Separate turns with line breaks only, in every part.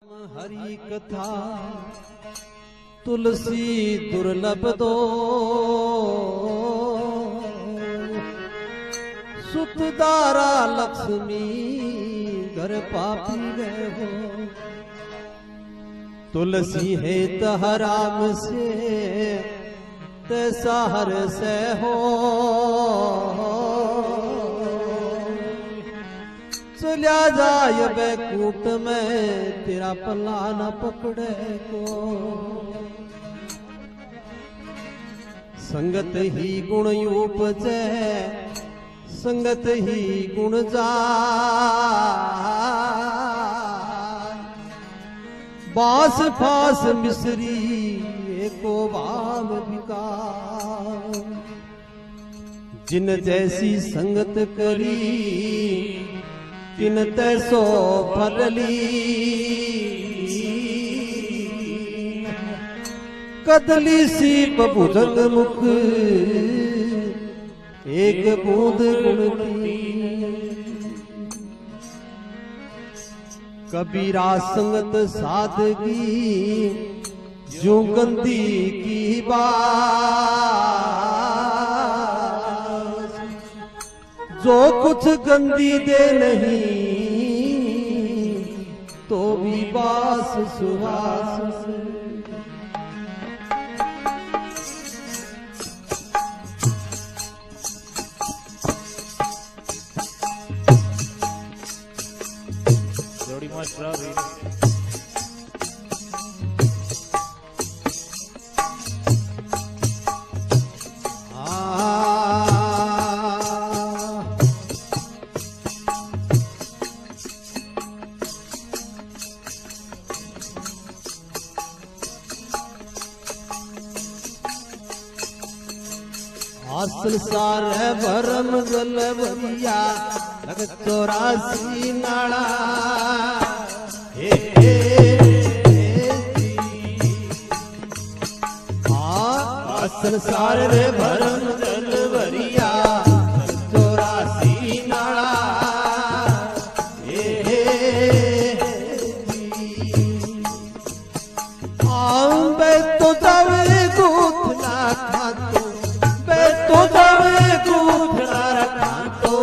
हरि कथा तुलसी दुर्लभ दो, सुतदारा लक्ष्मी घर पापी गए हो। तुलसी है तहराम से तैसा हर से हो, चल्या जाय बैकूट में तेरा पल्ला न पकड़े को। संगत ही गुण उपजे संगत ही गुण जाय, बास फास मिश्री एको भाव विकार। जिन जैसी संगत करी तिन तैसो फल ली, कदली सीप भुजंग मुख एक बूंद गुण की। कबीरा संगत सादगी जो गंदी की बात, जो कुछ गंदी दे नहीं तो भी बास सुहास से।
जोड़ी मस्त रही।
संसार है भरम जल भरिया लग 84 नाड़ा। हे संसार रे भरम जल भरिया 84 नाड़ा। बे तो जावे दूध ना खातो, तो जावे कूठना रखा तो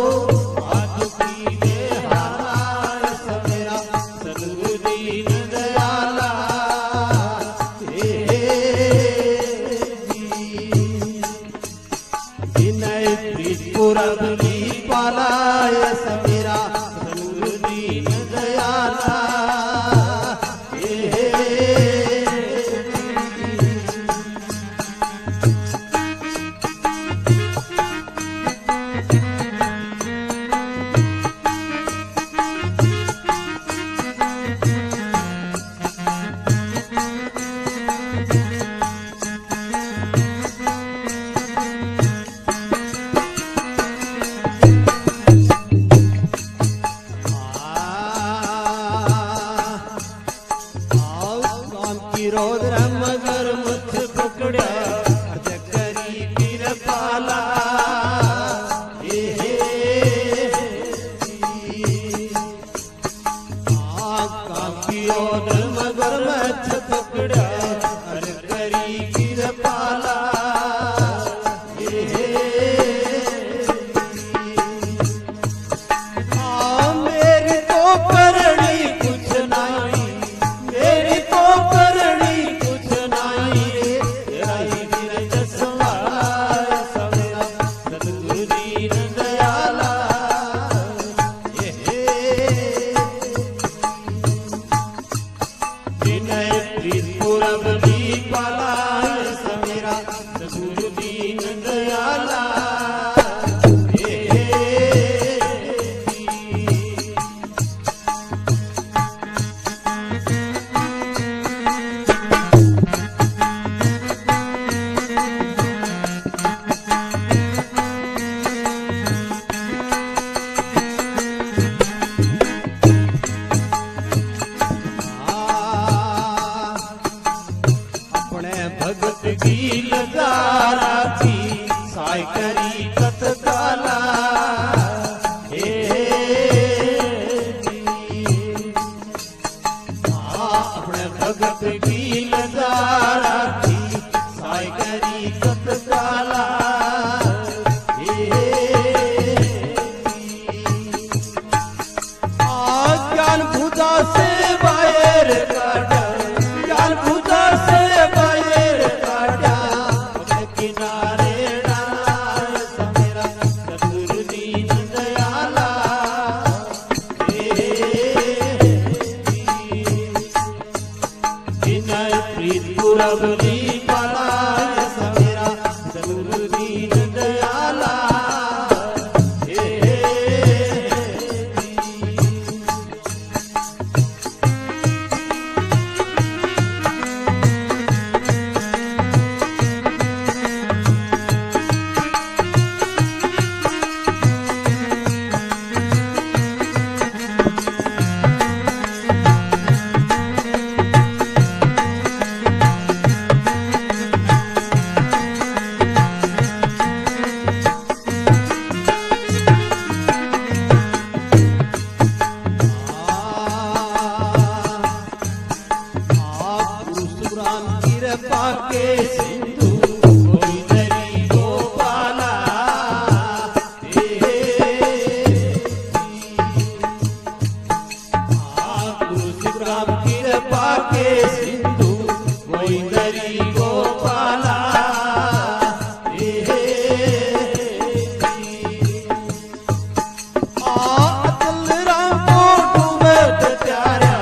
आज पीले हार समेरा सदगुरु दीन दयाला। विनय त्रिपुरबली पालाय समेरा सदगुरु दीन दयाला। रोद्र मगर मुझ पकड़ा करी पीर पाला। रोद्र मगर मुझ पकड़ा करी पीर पाला। मेरी तो करनी कुछ नहीं, मेरी तो भगत की लजारा की साय करी तत्काला। भगत की नजारा थी साइगरी तत्काला ज्ञान भुजा से बाहर काटा ज्ञान भुजा से बाहर काटा किनारे डाला समेरा सतगुरु दीन दयाला जिनय प्रीत पुरबली पाला समेरा सतगुरु दीन दयाला पाके सिंधु कोई दरी गोपाला गुरुग्राम की पाके सिंधु कोई दरी गोपाला अतल राम को डूबे प्यारा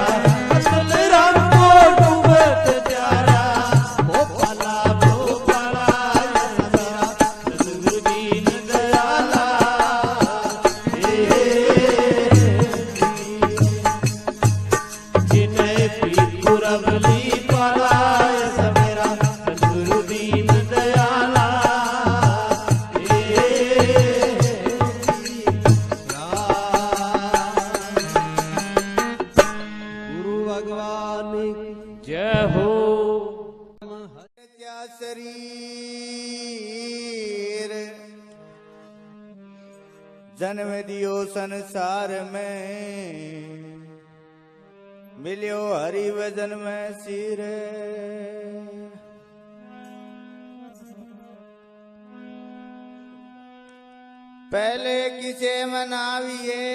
अतल राम को डूबे प्यारा जय हो
क्या शरीर जन्म दियो संसार में मिलियो हरि वजन में सिर पहले किसे मनाविए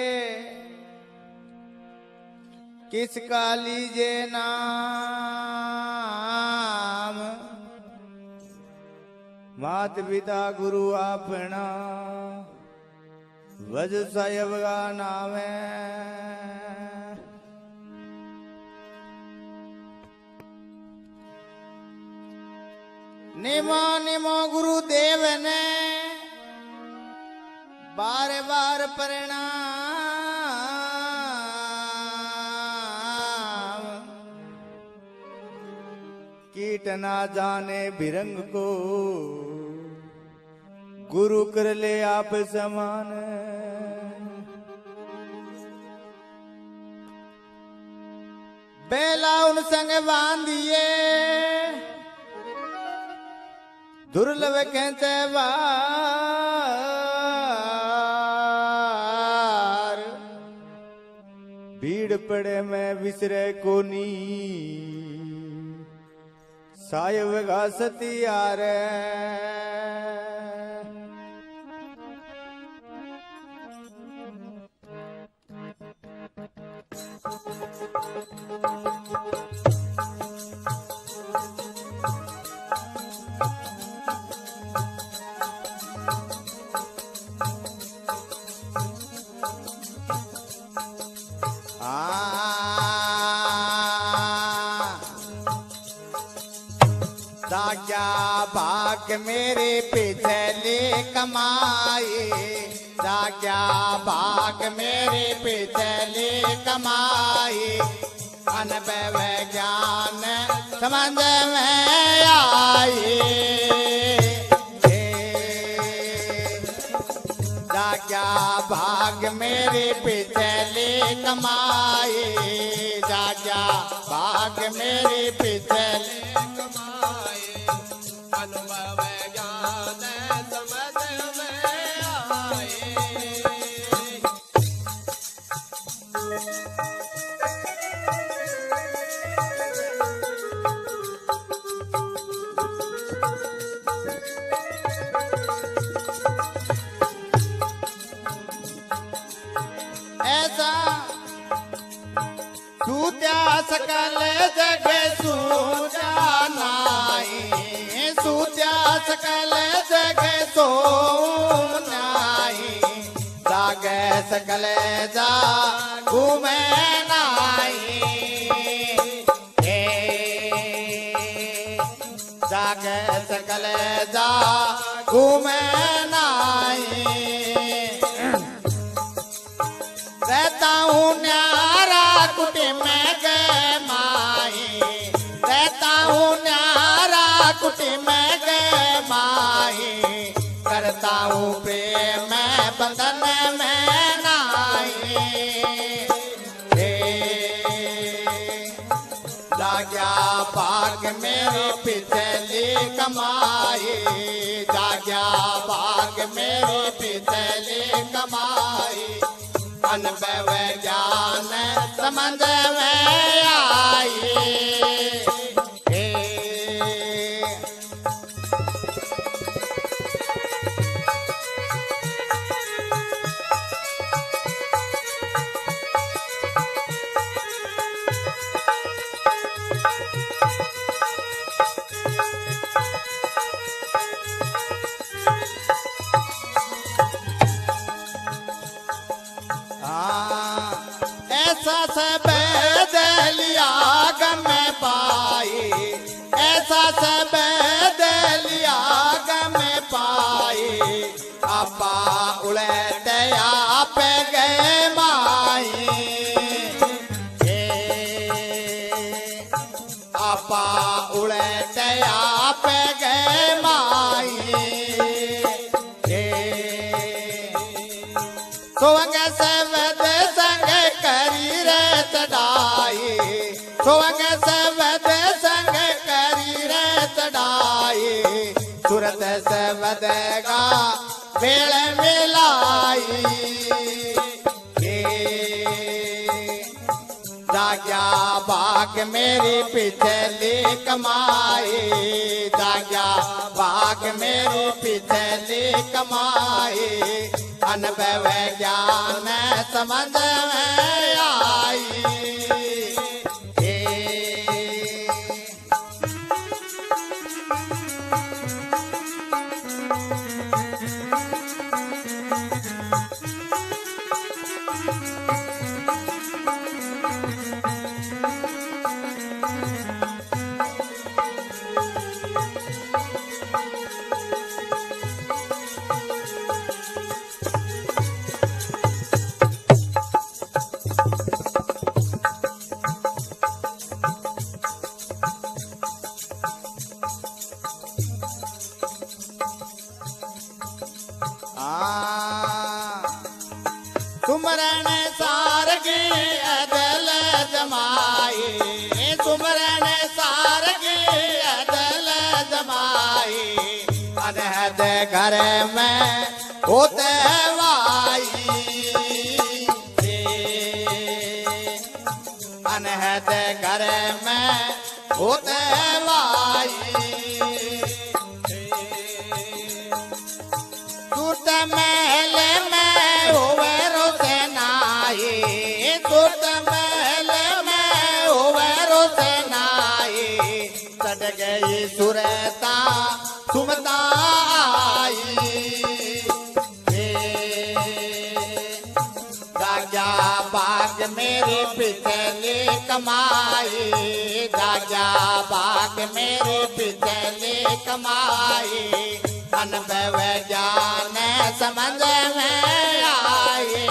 किसका लीजे नाम मात पिता गुरु अपना वज साहेब का नाम है निमो निमो गुरुदेव ने बार बार प्रणाम कीट ना जाने भिरंग को गुरु कर ले आप समान बेला उन संग बांधिए दुर्लभ कहते बार भीड़ पड़े में विसरे कोनी सायब गा सतियार क्या भाग मेरे पिछले कमाए क्या भाग मेरे पिछले कमाए अनुभव ज्ञान समझ में आए क्या भाग मेरे पिछले कमाए क्या भाग मेरे पिछले कमाए अनुभव ज्ञान समझ में आए ऐसा सूत्या सकल जग सूजा नाई, सूत्या सकल जग सो नाई, जागे सकल जा घूमे नाई, जागे सकल जा घूमे नाई। रहता हूँ न्यारा कुटी में गए माही, रहता हूँ न्यारा कुटी में गए माही, करता हूँ प्रेम बंधन में नाई। जाग्या भाग मेरी पिछली कमाई, जाग्या भाग मेरी पिछली कमाई, अनुभव ज्ञान समझ में आई। ऐसा सब दलिया गम पाई, ऐसा सब दलिया गम पाई, आपा उलटया पे गए माई, आपा उलटया पे गए माई। सोवंग सवद संग करी रे चढ़ाई, सोवंग सवद संग करी रे चढ़ाई, सूरत सवद का मेल मिलाई। जाग्या भाग मेरी पिछली कमाई, जाग्या भाग मेरी पिछली कमाई, अनुभव ज्ञान समझ में आई। सुमरण सारगी अदल जमाई, सुमरण सारगी अदल जमाई, अनहद घर में होते वाई, अनहद घर में होते वाई। सूत महल में होवे रोशनाई, सूत महल में होवे रोशनाई, चढ़ गई सुरता सुमता आई। जाग्या भाग मेरी पिछली कमाई, जाग्या भाग मेरी पिछली कमाई, अनुभव ज्ञान समझ में आई।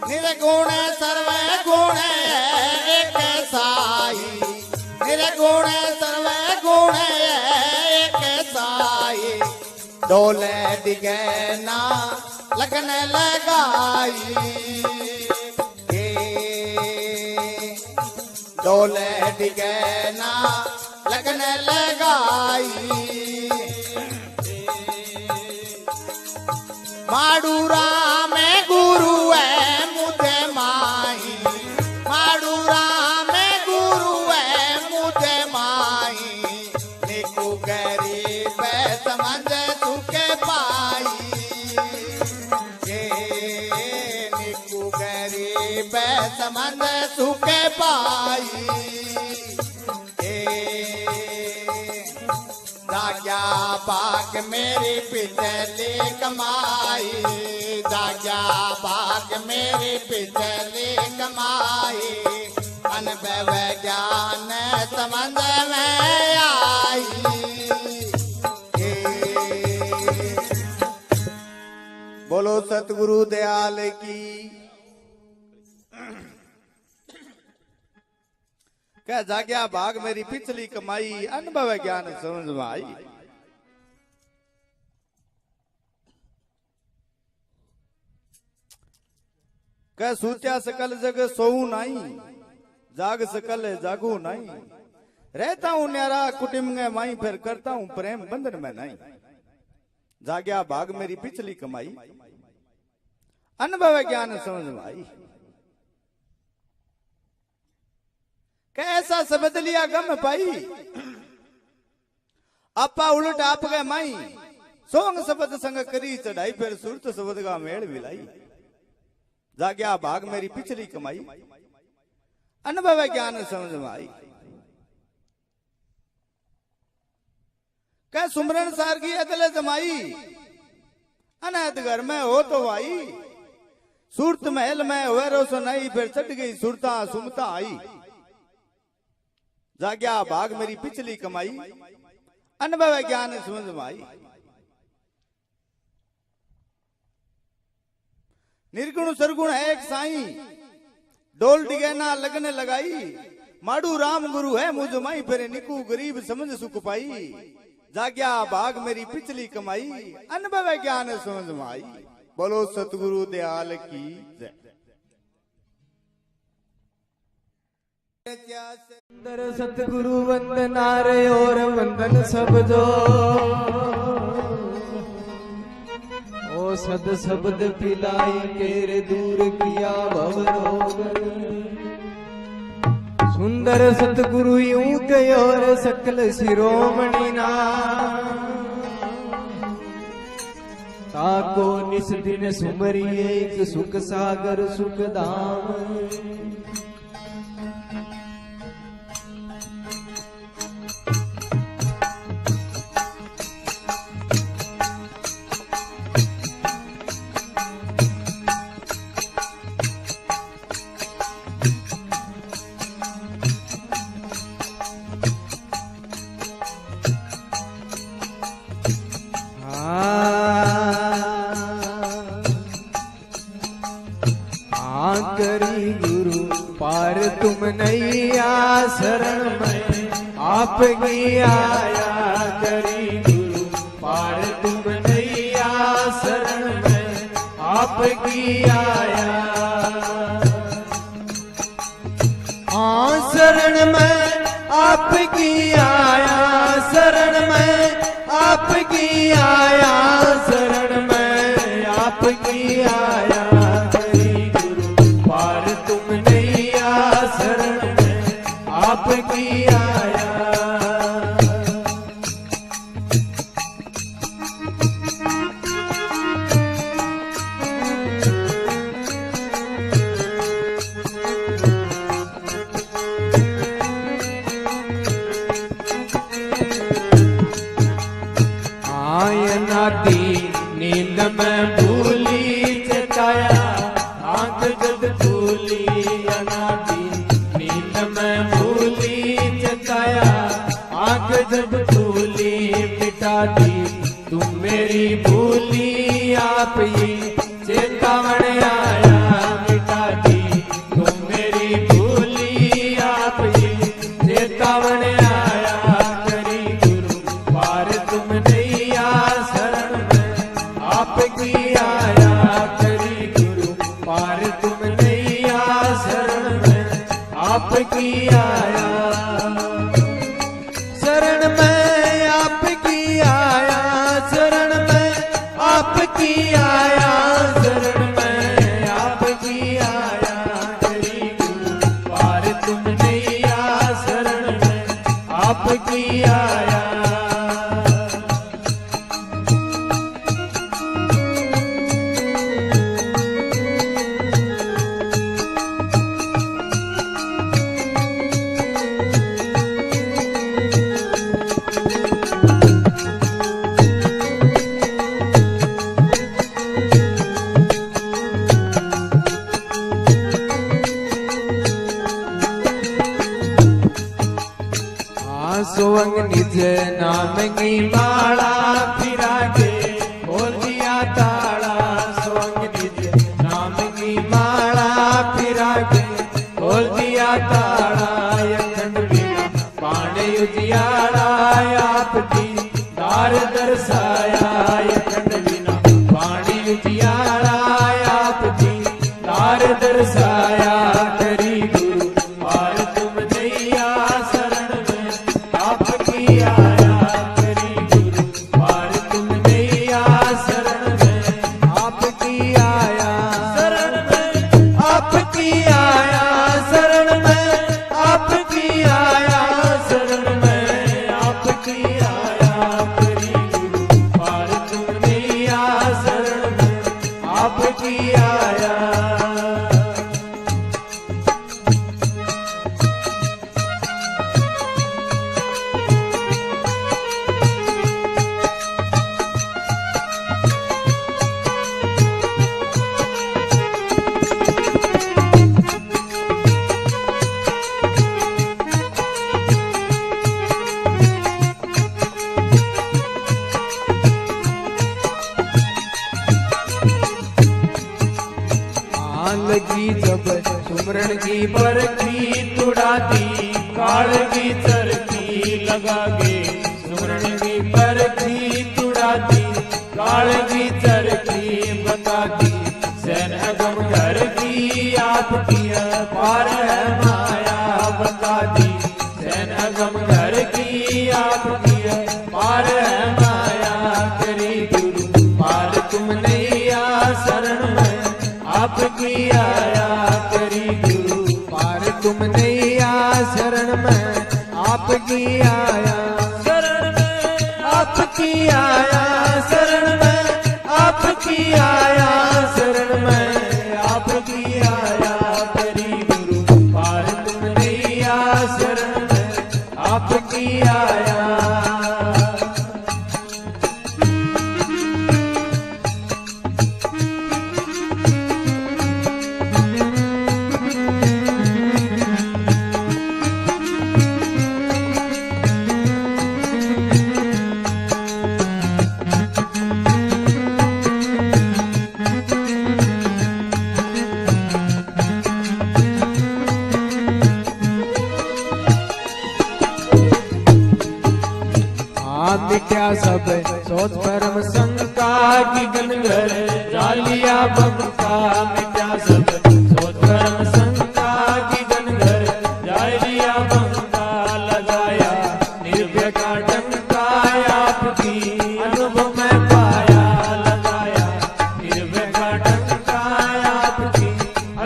निर्गुण सर्व गुण एक साई, निर्गुण सर्व गुण एक साई, डोले दिगे ना लगन लगाई डोले डिगे ना लगन लगाई माडूरा में गुरु है मुझे माई माडूरा में गुरु है मुझे माई निकू गरीब समझ सुखे पाई निकू गरीब समझ सुखे पाई दाग्या बाग मेरी पिछली कमाई दाग्या बाग मेरी पिछली कमाई अनुभव ज्ञान समझ में आई बोलो सतगुरु दयाल की क्या जाग्या भाग मेरी पिछली कमाई अनुभव ज्ञान समझ में आई क्या सूत्या सकल जग सोऊ नहीं जाग सकल जागू नहीं रहता हूं न्यारा कुटुंब में माई फिर करता हूं प्रेम बंधन में नहीं जाग्या भाग मेरी पिछली कमाई अनुभव ज्ञान समझ में आई कैसा शब्द लिया गम पाई आपा उलट आप गए माई सोंग शब्द संग करी चढ़ाई फिर सुरत शब्द का मेल मिलाई जाग्या भाग मेरी पिछली कमाई अनुभव ज्ञान समझ में आई कै सुमरन सार की अदल जमाई अनहद घर में हो तो आई सूरत महल में हुए रोशनाई फिर चढ़ गई सुरता सुमता आई जाग्या भाग मेरी पिछली कमाई अनुभव ज्ञान समझ में आई निर्गुण सरगुण है एक साई डोल डिगैना लगने लगाई माडू राम गुरु है मुझ माई फिर निकू गरीब समझ सुख पाई जाग्या भाग मेरी पिछली कमाई अनुभव ज्ञान समझ में आई बोलो सतगुरु दयाल की जय
सुंदर सतगुरु वंदना रे और वंदन सब जो ओ सद शब्द पिलाई केरे दूर किया भव रोग सुंदर सतगुरु यूं कयो रे सकल शिरोमणि ना ताको निस दिन सुमरी एक सुख सागर सुख धाम करी गुरु पार तुम नैया शरण में आपकी आया करी गुरु पार तुम नैया शरण में आपकी आया शरण में आपकी आया शरण में आपकी आया शरण में आपकी आया आपकी आया आयना दी नींद में भूली चटाया आंख जद भूली अनादी नींद में भूली चटाया आंख जब भूली मिटा दी तुम मेरी भूली आप ही चेतावन आया मिटा दी तुम मेरी भूली आप ही चेतावन आया करी गुरु पार तुम नैया शरण में आपकी आया
आपकी आया शरण में, आपकी आया तेरी गुरु पार तुम नैया शरण में, आपकी आया। सोवंग निज नाम की माला फिरा के खोल दिया ताला, सोवंग निज नाम की माला फिरा के खोल दिया ताला, अखंड बिना पाने उजियाला आपकी दार दर्शाया, अखंड बिना पाने उजियाला आपकी दार दर्शाया, करी गुरु पार तुम नैया शरण में, आपकी आया करी गुरु पार तुम नैया शरण में, आपकी आया शरण में, आपकी आया शरण में, आपकी आया शरण में, आपकी आया करी गुरु पार तुम नैया शरण में, आपकी आया। लगी जब सुमरण की परखी तुड़ाती, काल की चरखी लगा के सुमरण की परखी तुड़ाती, काल की चरखी बताती, सैन अगम घर की आपकी पार है माया बताती, सैन अगम घर की आपकी पार है माया, करी गुरु पार तुम नैया शरण में, आपकी आया करी गुरु पार तुम नैया शरण में, आपकी आया शरण में, आपकी आया शरण में, आपकी आया शरण में, आपकी आया करी गुरु पार तुम नैया शरण में, आपकी आया। मिट्या सब सोच परम शंका की गनगर जालिया बंका, मिट्या सब सोच परम शंका की गनगर जालिया बंका, लगाया निर्भय का डंका आपकी अनुभव में पाया, लगाया निर्भय का डंका आपकी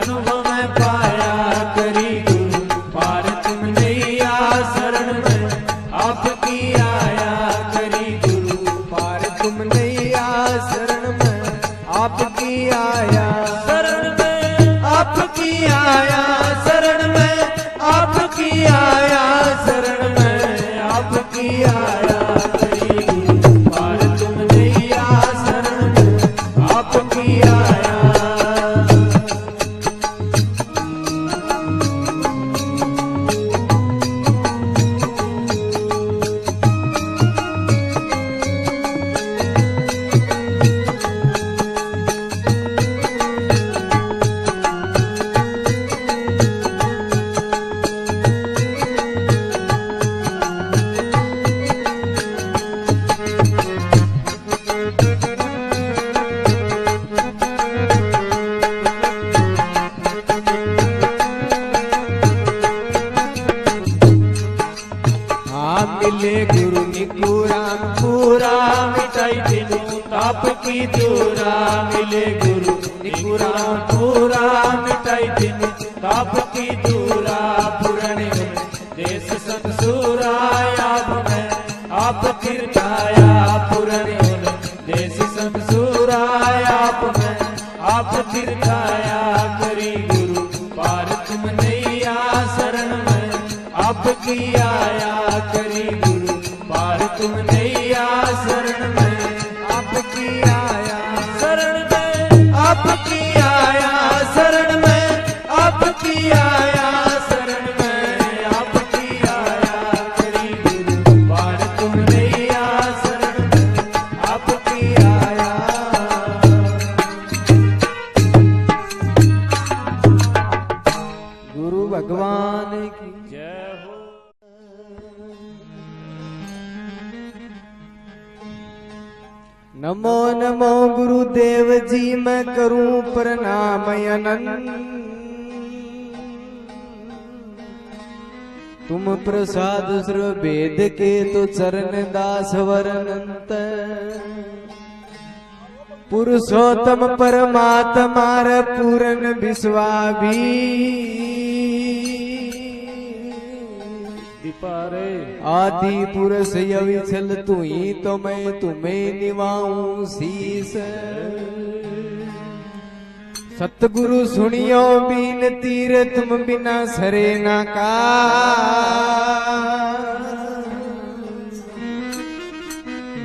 अनुभव में पाया, करी गुरु पार तुम नैया शरण में, आपकी आया करी गुरु पार तुम नैया शरण में, आपकी आया शरण में, आपकी आया शरण में, आपकी आया शरण में, आपकी आया करी गुरु पार तुम नैया शरण में, आपकी आया। आपकी दूरा मिले गुरु निकुरा पूरा मिटाई दिन ताप की दूरा पुराने देश सतसूरा आप में आप तीर्थाया पुराने देश सतसूरा आप में आप तीर्थाया करी गुरु पार तुम नैया शरण में आपकी आया करी गुरु पार तुम नैया शरण में आपकी आया शरण में आपकी आया शरण में आपकी आया शरण में आपकी आया करी गुरु पार तुम नैया शरण में आपकी आया।
गुरु भगवान की
जय हो।
नमो नमो गुरुदेव जी मैं करूं प्रणाम अनंत। तुम प्रसाद सर्व वेद के तो चरण दास वरनंत। पुरुषोत्तम परमात्मा रे पूर्ण विश्वाभी
दीपारे
आदि पुरुष अविचल तू ही तो मैं तुम्हें निभाऊं शीस। सतगुरु सुनियो बीन तीर तुम बिना सरे ना का।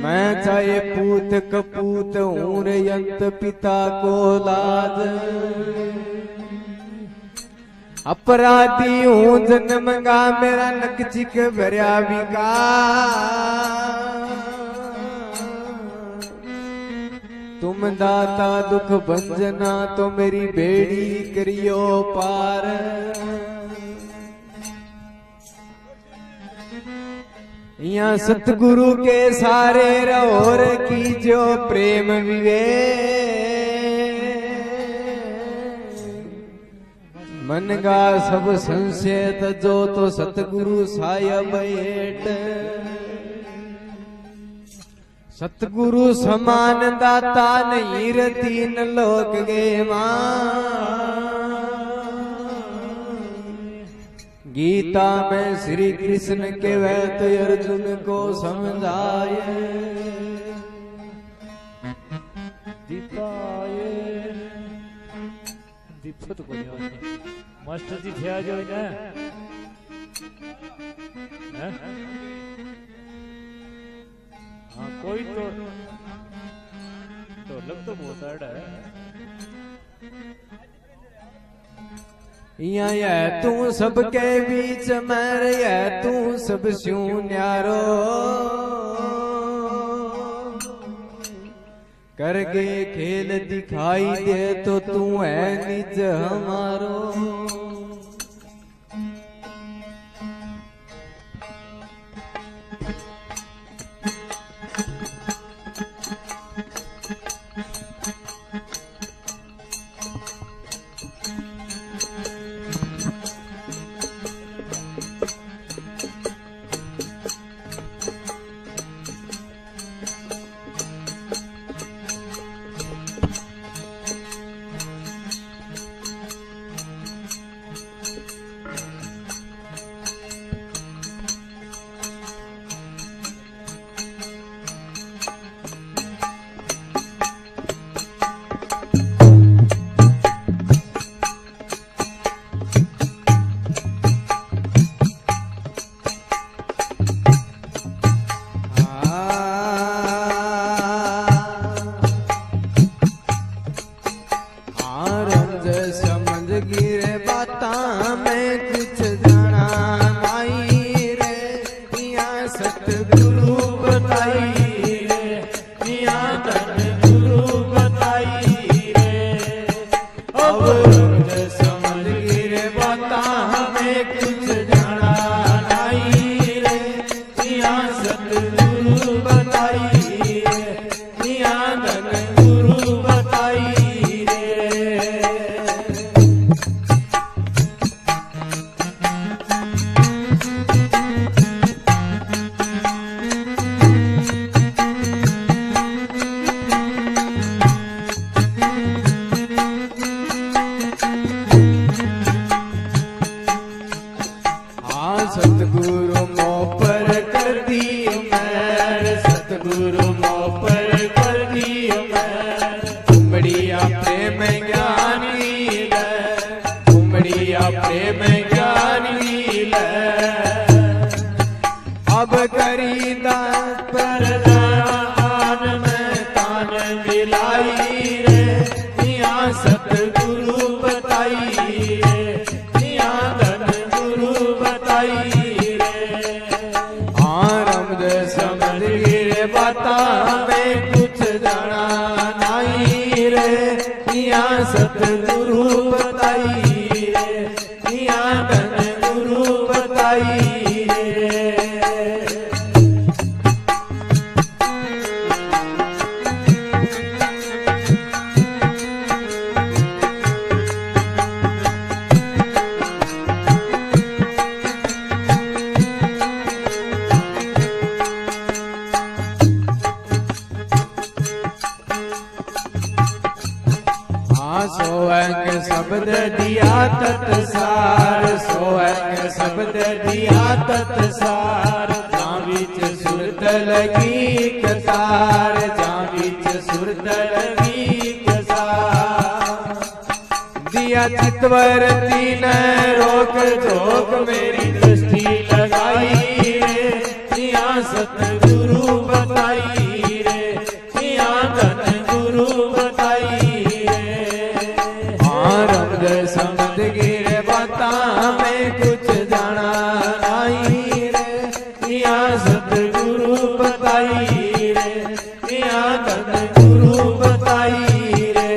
मैं चाहे पूत कपूत हूं रे यंत पिता को लाज। अपराधी हूं जन्म गा मेरा नकचिक भरया विकार। तुम दाता दुख भंजना तो मेरी बेड़ी करियो पार। यहाँ सतगुरु के सारे रहोर कीजो प्रेम विवेक। मन का सब संशय तजो तो सतगुरु साय बैठ। सतगुरु समान दाता नहीं रे तीन लोक गे मां। गीता में श्री कृष्ण के वह तो अर्जुन को समझाए।
दीपाए दीप तो कोई नहीं मास्टर जी थे आज ना हाँ कोई तो लग तो बहुत है।
यह तू सबके बीच में यह तू सब स्यूं न्यारो। करके खेल दिखाई दे तो तू है निज हमारो।
उमड़िया प्रेम ज्ञानी ले, उमड़िया प्रेम ज्ञानी ले। अब करी दास पर दान में तान मिलाई रे, यहाँ सतगुरु बताई रे, यहाँ धन गुरु बताई रे।
आरम्भ
समझ गिरे बाता में कुछ जाना नहीं रे, यहाँ सतगुरु बताई रे, यहाँ धन गुरु बताई रे।
सोहंग
शब्द दिया तत्सार, सोहंग शब्द दिया तत्सार। जहाँ बीच सुरत लगी कसार, जहाँ बीच सुरत लगी कसार। दिया चितवर तीन रोक जोक मेरी दृष्टि लगाई रे, यहाँ सतगुरु बताई रे, यहाँ धन गुरु बताई। समझ गिरे बाता में कुछ जाना नहीं रे, यहाँ सतगुरु बताई रे, यहाँ धन गुरु बताई रे।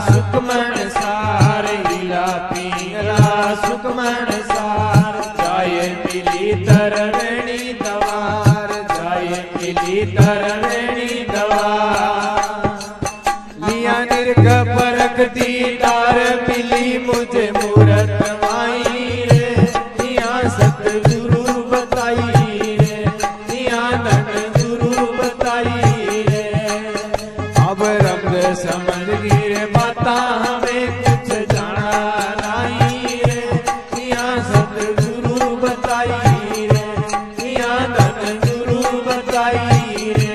सुखमन सार, हीला पिंगला सुखमन सार। जाए मिली तरवेणी दवार, जाए मिली तरवेणी दवार। लिया निर्ग परख दीदार, मिली मुझे मूरत माई रे, यहाँ सतगुरु बताई रे, यहाँ धन गुरु बताई रे। अब रब समझ गिरे बाता हमें कुछ जाना नहीं रे, यहाँ सतगुरु बताई रे, यहाँ धन गुरु बताई रे।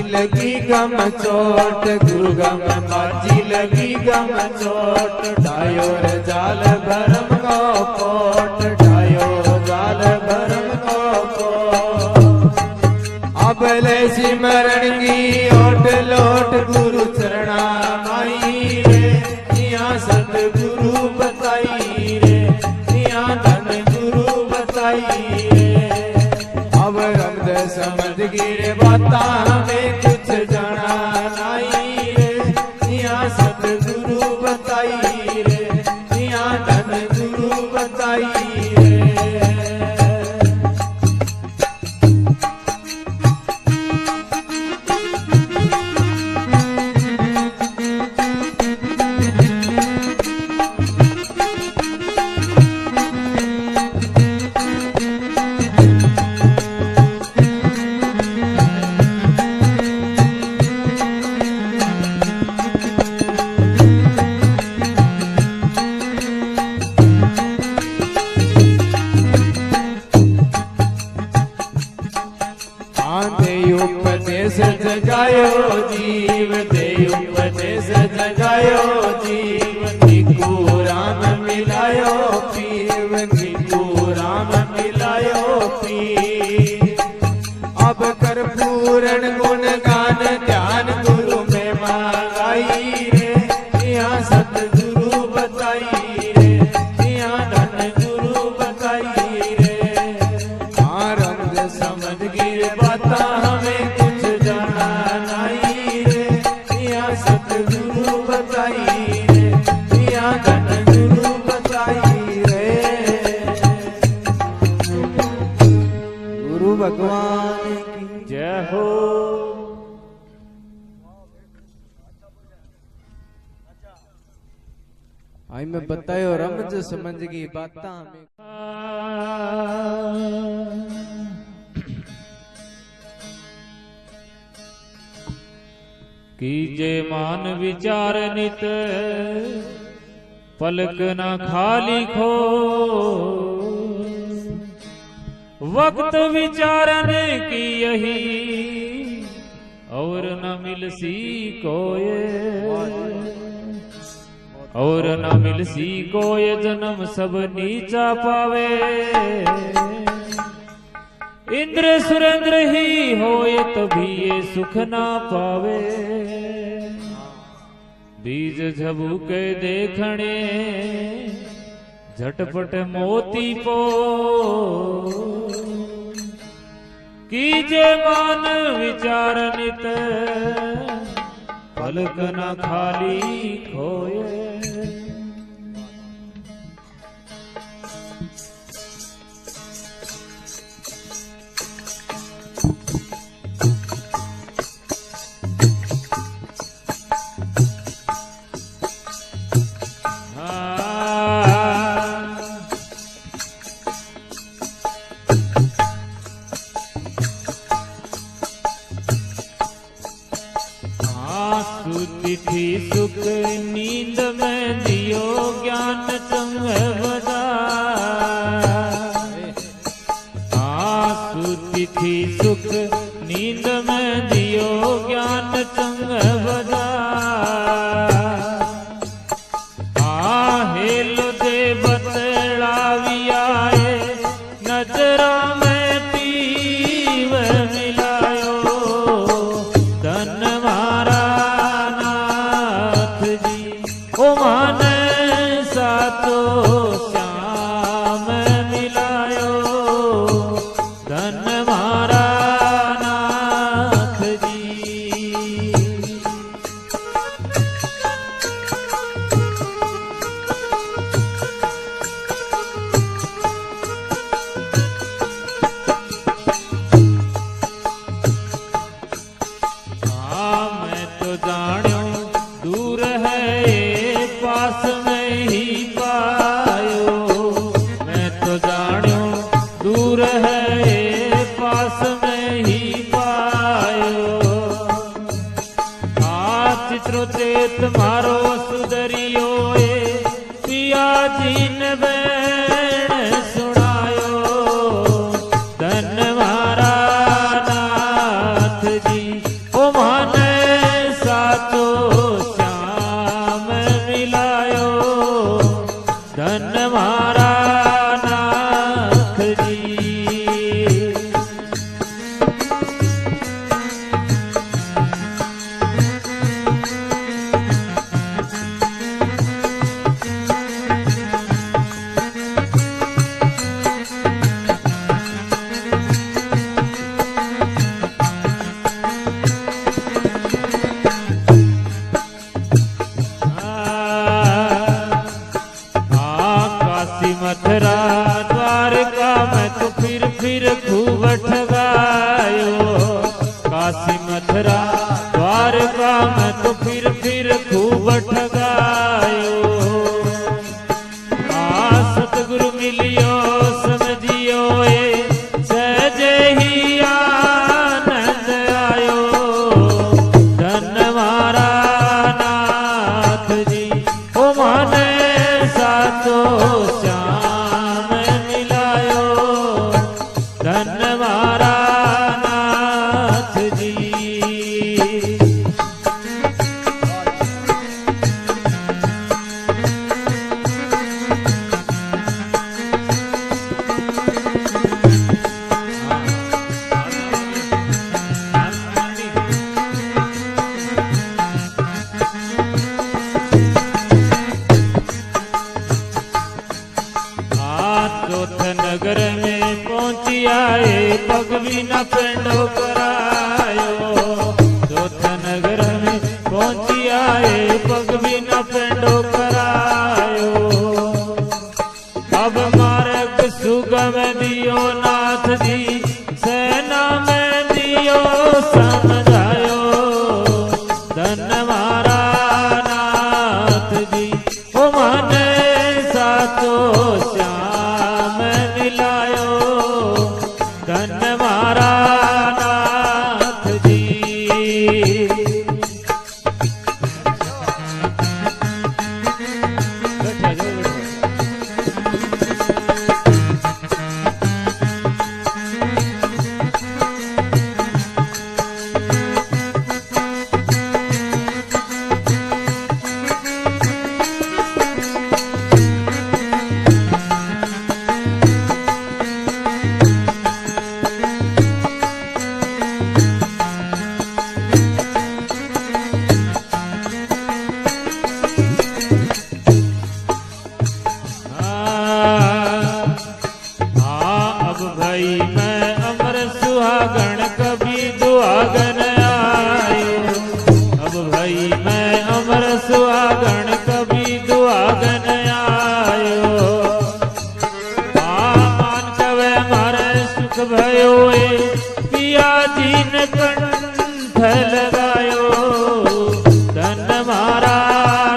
लगी गम चोट, गुरु गम बाजी लगी गम चोट। डायो रे जाल भरम को कोट, डायो जाल भरम को कोट। अब ले सिमरण की ओट लोट, गुरु चरणा माई रे, यहाँ सतगुरु बताई रे, यहाँ धन गुरु बताई रे। अब रब्द समझ गिरे बाता में कुछ जाना नहीं रे, यहाँ सतगुरु बताई रे, यहाँ धन गुरु बताई रे। उपदेश जगायो जीव, दे उपदेश जगायो जीव। निकू राम मिलायो पीव, निकू राम मिलायो पीर। अब कर पूर्ण गुण गान ध्यान गुरु में मांगाई रे, यहाँ सतगुरु बताई रे, यहाँ धन गुरु बताई रे। हाँ रंग समझ गिर बाता हमें कुछ जाना नहीं रे, यहाँ सतगुरु बताई रे, यहाँ धन गुरु बताई रे।
गुरु भगवान की
जय हो।
आई मैं बतायो रमज समझ की बाता में
कीजे मान विचार नित पलक न खाली खो, वक्त विचारन की यही और न मिलसी कोय, और न मिलसी कोय जन्म सब नीचा पावे। इंद्र सुरेंद्र ही होए तभी ये सुख ना पावे। बीज झबूके देखणे झटपट मोती पो, कीजे मान विचार नित पलक न खाली खोए। तिथि सुख नींद में दियो ज्ञान तुम्हें बजा। आसु तिथि सुख नींद में दियो ज्ञान तुम्हें बजा। हेलो दे बतलावियाए नजरा में पीव मिलायो। धन मारा ओ मान सातो श्याम मिलायो। धन मारा नगर में पहुंची आए पग भी न पेंडो करायो। जोत नगर में पहुंची आए पग भी न पेंडो करायो। अब मार्ग सुगम दियो नाथ जी सेना में दियो समझायो। धन मारा नाथ जी ओ माने साचो श्याम मिलायो। धन मारा नाथ जी। सुहागण कभी दुआगन आयो। मान कवे मारे सुख भयो पिया जी ने कंठ लगायो। धन मारा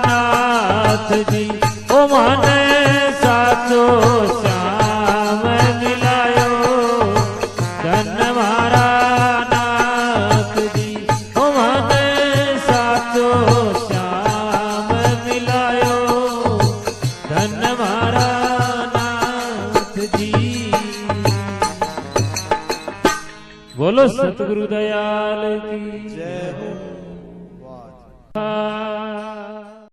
नाथ जी ओ माने साचो श्याम मिलायो। धन मारा नाथ जी ओ माने साचो श्याम मिलायो। धन मारा नाथ जी। बोलो सतगुरु दयाल की जय।